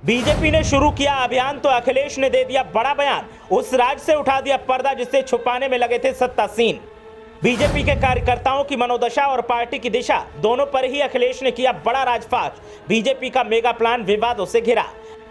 BJP ने शुरू किया अभियान तो अखिलेश ने दे दिया बड़ा बयान। उस राज से उठा दिया पर्दा जिसे छुपाने में लगे थे सत्तासीन। बीजेपी के कार्यकर्ताओं की मनोदशा और पार्टी की दिशा दोनों पर ही अखिलेश ने किया बड़ा राजफाश। बीजेपी का मेगा प्लान विवादों से घिरा।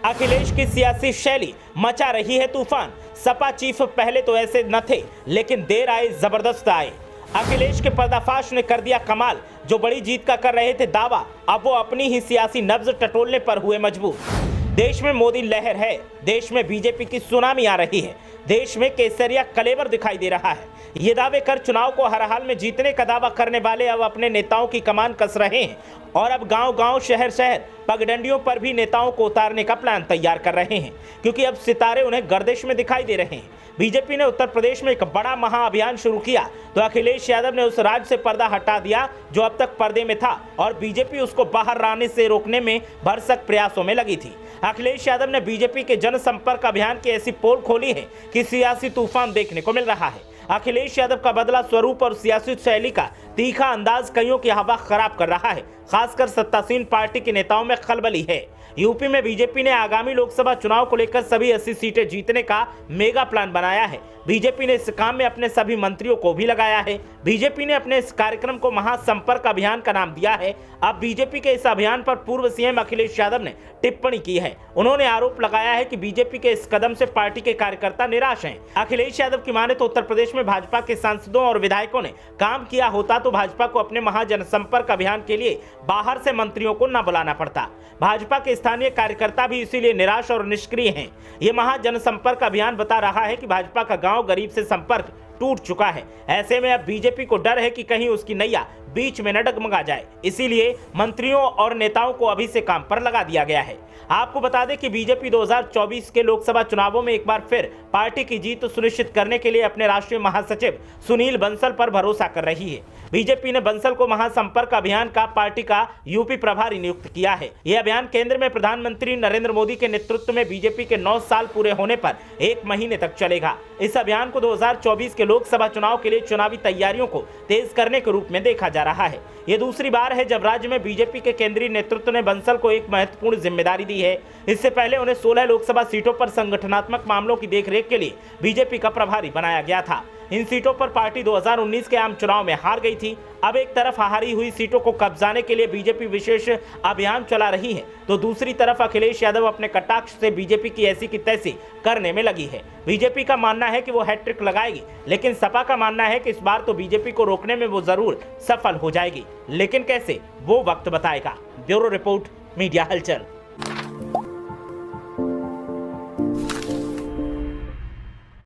अखिलेश की सियासी शैली मचा रही है तूफान। सपा चीफ पहले तो ऐसे न थे, लेकिन देर आए जबरदस्त आए। अखिलेश के पर्दाफाश ने कर दिया कमाल। जो बड़ी जीत का कर रहे थे दावा, अब वो अपनी ही सियासी नब्ज टटोलने पर हुए मजबूर। देश में मोदी लहर है, देश में बीजेपी की सुनामी आ रही है, देश में केसरिया कलेवर दिखाई दे रहा है। ये दावे कर चुनाव को हर हाल में जीतने का दावा करने वाले अब अपने नेताओं की कमान कस रहे हैं और अब गांव-गांव, शहर-शहर, पगडंडियों पर भी नेताओं को उतारने का प्लान तैयार कर रहे हैं, क्योंकि अब सितारे उन्हें गर्दिश में दिखाई दे रहे हैं। बीजेपी ने उत्तर प्रदेश में एक बड़ा महाअभियान शुरू किया तो अखिलेश यादव ने उस राज्य से पर्दा हटा दिया जो अब तक पर्दे में था और बीजेपी उसको बाहर आने से रोकने में भरसक प्रयासों में लगी थी। अखिलेश यादव ने बीजेपी के जनसंपर्क अभियान की ऐसी पोल खोली है कि सियासी तूफान देखने को मिल रहा है। अखिलेश यादव का बदला स्वरूप और सियासी शैली का तीखा अंदाज कईयों की हवा खराब कर रहा है। खासकर सत्तासीन पार्टी के नेताओं में खलबली है। यूपी में बीजेपी ने आगामी लोकसभा चुनाव को लेकर सभी 80 सीटें जीतने का मेगा प्लान बनाया है। बीजेपी ने इस काम में अपने सभी मंत्रियों को भी लगाया है। बीजेपी ने अपने इस कार्यक्रम को महासंपर्क अभियान का नाम दिया है। अब बीजेपी के इस अभियान पर पूर्व सीएम अखिलेश यादव ने टिप्पणी की है। उन्होंने आरोप लगाया है कि बीजेपी के इस कदम से पार्टी के कार्यकर्ता निराश हैं। अखिलेश यादव की माने तो उत्तर प्रदेश में भाजपा के सांसदों और विधायकों ने काम किया होता तो भाजपा को अपने महाजनसंपर्क अभियान के लिए बाहर से मंत्रियों को न बुलाना पड़ता। भाजपा के स्थानीय कार्यकर्ता भी इसीलिए निराश और निष्क्रिय हैं। ये महाजनसंपर्क अभियान बता रहा है कि भाजपा का गांव गरीब से संपर्क टूट चुका है। ऐसे में अब बीजेपी को डर है कि कहीं उसकी नैया बीच में न डगमगा जाए, इसीलिए मंत्रियों और नेताओं को अभी से काम पर लगा दिया गया है। आपको बता दें कि बीजेपी 2024 के लोकसभा चुनावों में एक बार फिर पार्टी की जीत सुनिश्चित करने के लिए अपने राष्ट्रीय महासचिव सुनील बंसल पर भरोसा कर रही है। बीजेपी ने बंसल को महासंपर्क अभियान का पार्टी का यूपी प्रभारी नियुक्त किया है। यह अभियान केंद्र में प्रधानमंत्री नरेंद्र मोदी के नेतृत्व में बीजेपी के 9 साल पूरे होने पर 1 महीने तक चलेगा। इस अभियान को 2024 के लोकसभा चुनाव के लिए चुनावी तैयारियों को तेज करने के रूप में देखा जा रहा है। ये दूसरी बार है जब राज्य में बीजेपी के केंद्रीय नेतृत्व ने बंसल को एक महत्वपूर्ण जिम्मेदारी दी है। इससे पहले उन्हें 16 लोकसभा सीटों पर संगठनात्मक मामलों की देखरेख के लिए बीजेपी का प्रभारी बनाया गया था। इन सीटों पर पार्टी 2019 के आम चुनाव में हार गई थी। अब एक तरफ हारी हुई सीटों को कब्जाने के लिए बीजेपी विशेष अभियान चला रही है, तो दूसरी तरफ अखिलेश यादव अपने कटाक्ष से बीजेपी की ऐसी की तैसी करने में लगी है। बीजेपी का मानना है कि वो हैट्रिक लगाएगी, लेकिन सपा का मानना है कि इस बार तो बीजेपी को रोकने में वो जरूर सफल हो जाएगी, लेकिन कैसे, वो वक्त बताएगा। ब्यूरो रिपोर्ट, मीडिया हलचल।